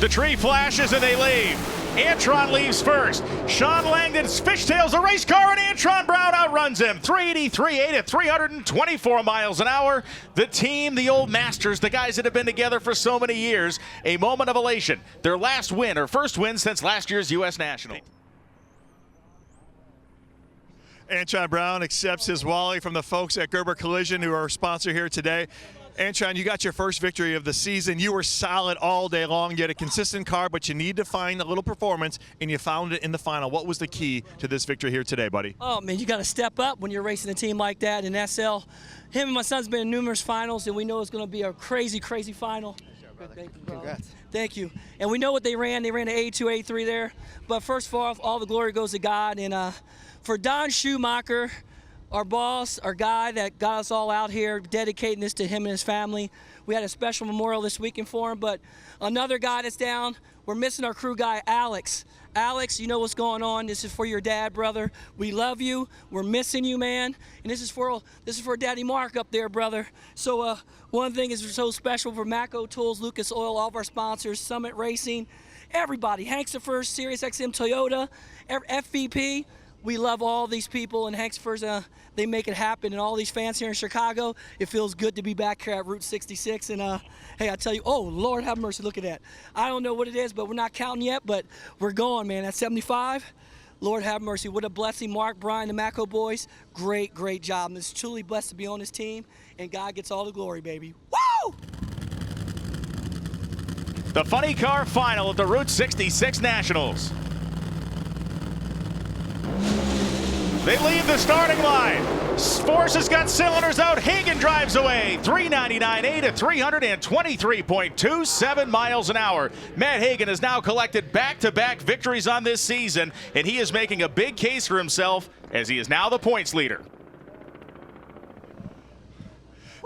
The tree flashes and they leave. Antron leaves first. Sean Langdon fishtails a race car and Antron Brown outruns him. 383.8 at 324 miles an hour. The team, the old masters, the guys that have been together for so many years, a moment of elation. Their last win, or first win since last year's U.S. National. Antron Brown accepts his Wally from the folks at Gerber Collision, who are our sponsor here today. Antron, you got your first victory of the season. You were solid all day long. You had a consistent car, but you need to find a little performance, and you found it in the final. What was the key to this victory here today, buddy? Oh, man, you got to step up when you're racing a team like that in SL. Him and my son's been in numerous finals, and we know it's going to be a crazy, crazy final. Thank you, congrats. Thank you. And we know what they ran. They ran an A2, A3 there. But first of all the glory goes to God. And for Don Schumacher, our boss, our guy that got us all out here, dedicating this to him and his family. We had a special memorial this weekend for him, but another guy that's down, we're missing our crew guy, Alex. Alex, you know what's going on. This is for your dad, brother. We love you. We're missing you, man. And this is for Daddy Mark up there, brother. So one thing is so special for Maco Tools, Lucas Oil, all of our sponsors, Summit Racing, everybody. Hank's the First, Sirius XM Toyota, FVP. We love all these people, and Hanksford's, they make it happen, and all these fans here in Chicago. It feels good to be back here at Route 66, and hey, I tell you, oh, Lord have mercy, look at that. I don't know what it is, but we're not counting yet, but we're going, man. At 75, Lord have mercy. What a blessing. Mark, Brian, the Maco boys, great, great job. And it's truly blessed to be on this team, and God gets all the glory, baby. Woo! The funny car final at the Route 66 Nationals. They leave the starting line. Force has got cylinders out. Hagan drives away. 399.8 at 323.27 miles an hour. Matt Hagan has now collected back-to-back victories on this season, and he is making a big case for himself as he is now the points leader.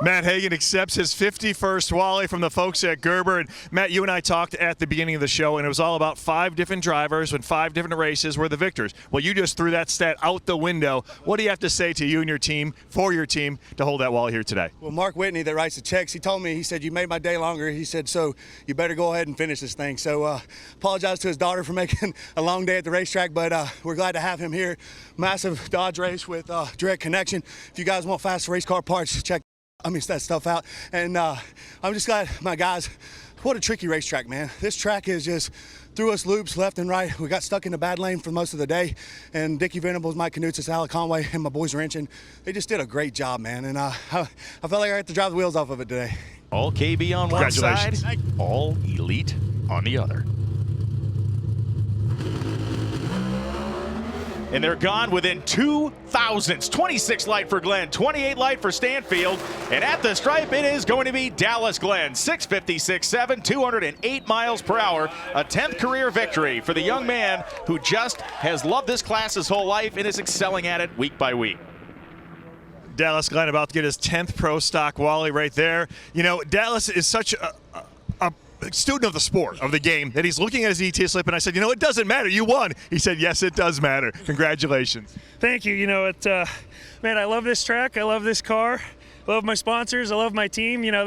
Matt Hagan accepts his 51st Wally from the folks at Gerber. And Matt, you and I talked at the beginning of the show, and it was all about 5 different drivers and 5 different races were the victors. Well, you just threw that stat out the window. What do you have to say to you and your team, for your team, to hold that Wally here today? Well, Mark Whitney that writes the checks, he told me, he said, you made my day longer. He said, so you better go ahead and finish this thing. So apologize to his daughter for making a long day at the racetrack, but we're glad to have him here. Massive Dodge race with Direct Connection. If you guys want fast race car parts, check that stuff out. And I'm just glad my guys, what a tricky racetrack, man. This track is just threw us loops left and right. We got stuck in a bad lane for most of the day. And Dickie Venables, Mike Knutsis, Alec Conway, and my boys wrenching. They just did a great job, man. And I felt like I had to drive the wheels off of it today. All KB on one side, all elite on the other. And they're gone within 2 thousandths. 26 light for Glenn, 28 light for Stanfield. And at the stripe, it is going to be Dallas Glenn. 656.7, 208 miles per hour. A 10th career victory for the young man who just has loved this class his whole life and is excelling at it week by week. Dallas Glenn about to get his 10th Pro Stock Wally right there. You know, Dallas is such a student of the sport, of the game, that he's looking at his ET slip, and I said, you know, it doesn't matter, you won. He said, yes, it does matter. Congratulations. Thank you. You know, man, I love this track. I love this car. I love my sponsors. I love my team. You know,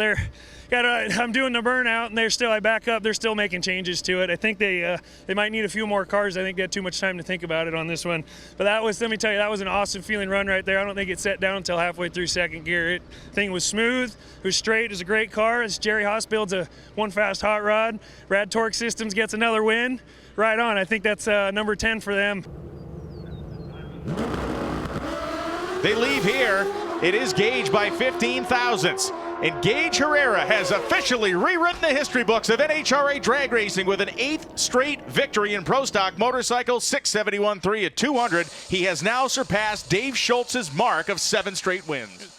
I'm doing the burnout, and I back up. They're still making changes to it. I think they might need a few more cars. I think they had too much time to think about it on this one. But let me tell you, that was an awesome feeling run right there. I don't think it set down until halfway through second gear. Thing was smooth. It was straight. It was a great car. It's Jerry Haas builds a one fast hot rod. Brad Torque Systems gets another win. Right on. I think that's number 10 for them. They leave here. It is Gage by 15 thousandths. And Gage Herrera has officially rewritten the history books of NHRA drag racing with an 8th straight victory in Pro Stock Motorcycle, 671.3 at 200. He has now surpassed Dave Schultz's mark of 7 straight wins.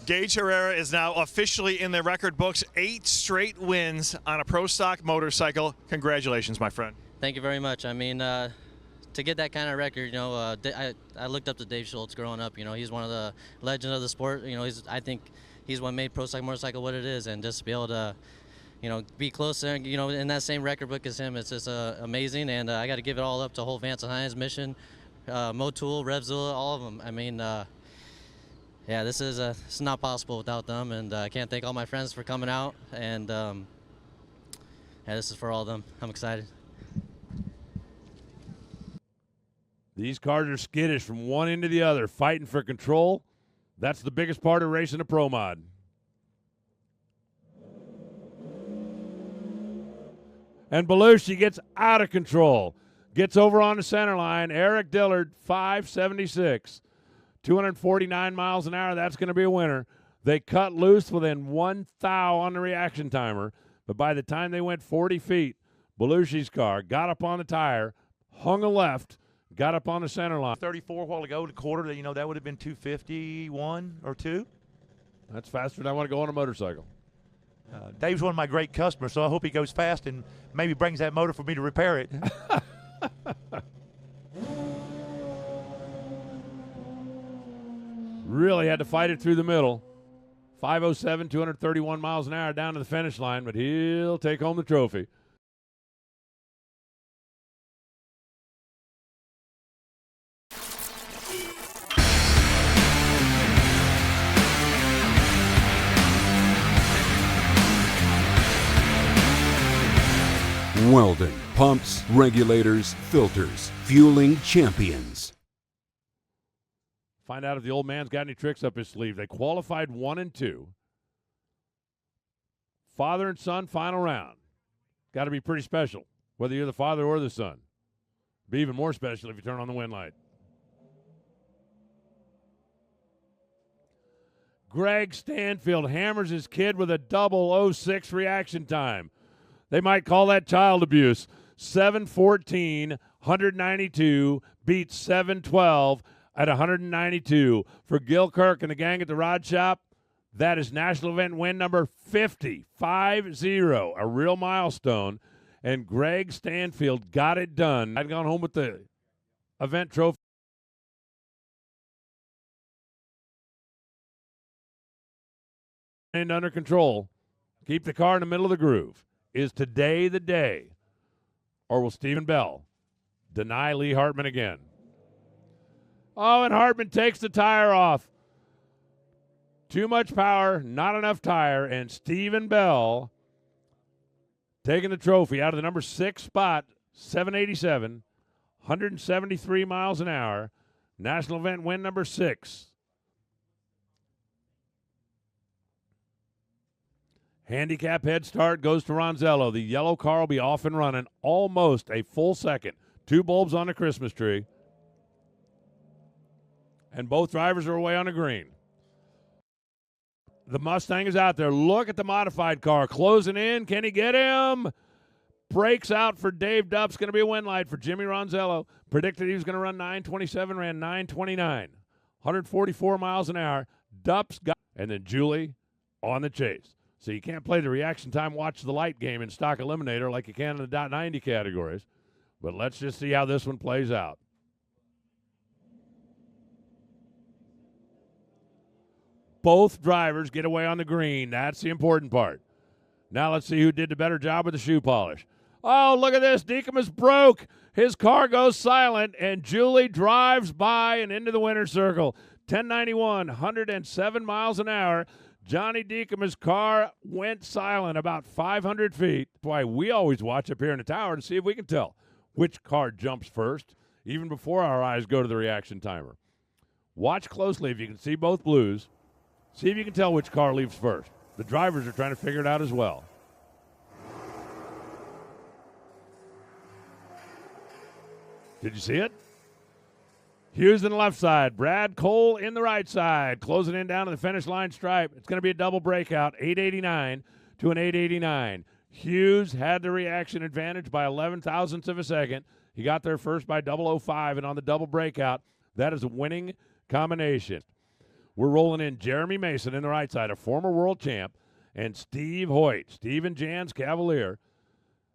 Gage Herrera is now officially in the record books, 8 straight wins on a Pro Stock motorcycle. Congratulations, my friend. Thank you very much. I mean, to get that kind of record, you know, I looked up to Dave Schultz growing up. You know, he's one of the legends of the sport. You know, I think he's what made Pro Stock Motorcycle what it is, and just to be able to, you know, be close there, you know, in that same record book as him, it's just amazing. And I got to give it all up to whole Vance and Hines, Mission, Motul, Revzilla, all of them. I mean, yeah, this is not possible without them, and I can't thank all my friends for coming out. And yeah, this is for all of them. I'm excited. These cars are skittish from one end to the other, fighting for control. That's the biggest part of racing a pro mod. And Belushi gets out of control. Gets over on the center line. Eric Dillard, 576. 249 miles an hour. That's going to be a winner. They cut loose within 1 thou on the reaction timer. But by the time they went 40 feet, Belushi's car got up on the tire, hung a left, got up on the center line. 34 a while ago, the quarter, you know, that would have been 251 or 2. That's faster than I want to go on a motorcycle. Dave's one of my great customers, so I hope he goes fast and maybe brings that motor for me to repair it. Really had to fight it through the middle. 507, 231 miles an hour down to the finish line, but he'll take home the trophy. Weldon, pumps, regulators, filters, fueling champions. Find out if the old man's got any tricks up his sleeve. They qualified 1 and 2. Father and son, final round. Got to be pretty special, whether you're the father or the son. Be even more special if you turn on the wind light. Greg Stanfield hammers his kid with a 006 reaction time. They might call that child abuse. 7:14, 192, beats 7:12 at 192. For Gil Kirk and the gang at the Rod Shop, that is national event win number 50, 5-0, a real milestone. And Greg Stanfield got it done. I'd gone home with the event trophy. And under control. Keep the car in the middle of the groove. Is today the day? Or will Stephen Bell deny Lee Hartman again? Oh, and Hartman takes the tire off. Too much power, not enough tire, and Stephen Bell taking the trophy out of the number 6 spot, 787, 173 miles an hour. National event win number 6. Handicap head start goes to Ronzello. The yellow car will be off and running almost a full second. 2 bulbs on the Christmas tree. And both drivers are away on the green. The Mustang is out there. Look at the modified car. Closing in. Can he get him? Breaks out for Dave Dupp's going to be a win light for Jimmy Ronzello. Predicted he was going to run 9:27, ran 9:29. 144 miles an hour. Dupp's got, and then Julie on the chase. So you can't play the reaction time, watch the light game in stock eliminator like you can in the .90 categories. But let's just see how this one plays out. Both drivers get away on the green. That's the important part. Now let's see who did the better job with the shoe polish. Oh, look at this. Deacomus broke. His car goes silent, and Julie drives by and into the winner's circle. 1091, 107 miles an hour. Johnny Deacomus' car went silent about 500 feet. That's why we always watch up here in the tower to see if we can tell which car jumps first, even before our eyes go to the reaction timer. Watch closely if you can see both blues. See if you can tell which car leaves first. The drivers are trying to figure it out as well. Did you see it? Hughes in the left side. Brad Cole in the right side. Closing in down to the finish line stripe. It's going to be a double breakout. 889 to an 889. Hughes had the reaction advantage by 11 thousandths of a second. He got there first by 005, and on the double breakout, that is a winning combination. We're rolling in Jeremy Mason in the right side, a former world champ, and Steve Hoyt, Steve and Jan's Cavalier.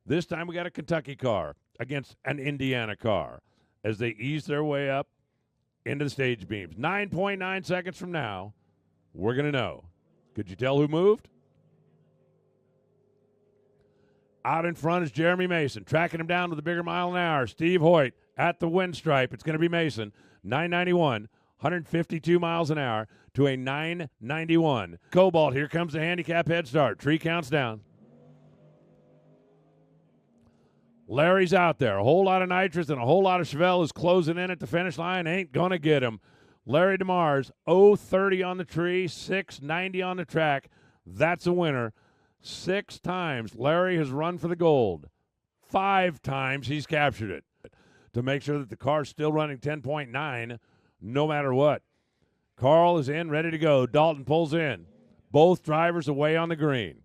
This time we got a Kentucky car against an Indiana car as they ease their way up into the stage beams. 9.9 seconds from now, we're going to know. Could you tell who moved? Out in front is Jeremy Mason, tracking him down with a bigger mile an hour. Steve Hoyt at the wind stripe. It's going to be Mason. 991, 152 miles an hour to a 991. Cobalt, here comes the handicap head start. Tree counts down. Larry's out there. A whole lot of nitrous and a whole lot of Chevelle is closing in at the finish line. Ain't going to get him. Larry DeMars, 0.30 on the tree, 6.90 on the track. That's a winner. 6 times Larry has run for the gold. 5 times he's captured it to make sure that the car's still running 10.9 no matter what. Carl is in, ready to go. Dalton pulls in. Both drivers away on the green.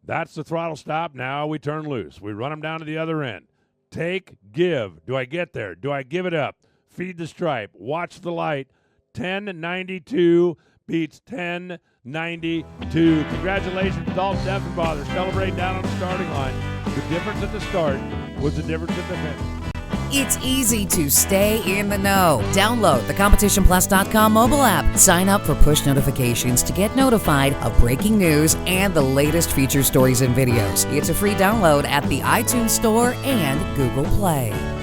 That's the throttle stop. Now we turn loose. We run them down to the other end. Take, give. Do I get there? Do I give it up? Feed the stripe. Watch the light. 10.92 beats 10.92. Congratulations, Dalton Deffenbaugh. Celebrating down on the starting line. The difference at the start was the difference at the finish. It's easy to stay in the know. Download the CompetitionPlus.com mobile app. Sign up for push notifications to get notified of breaking news and the latest feature stories and videos. It's a free download at the iTunes Store and Google Play.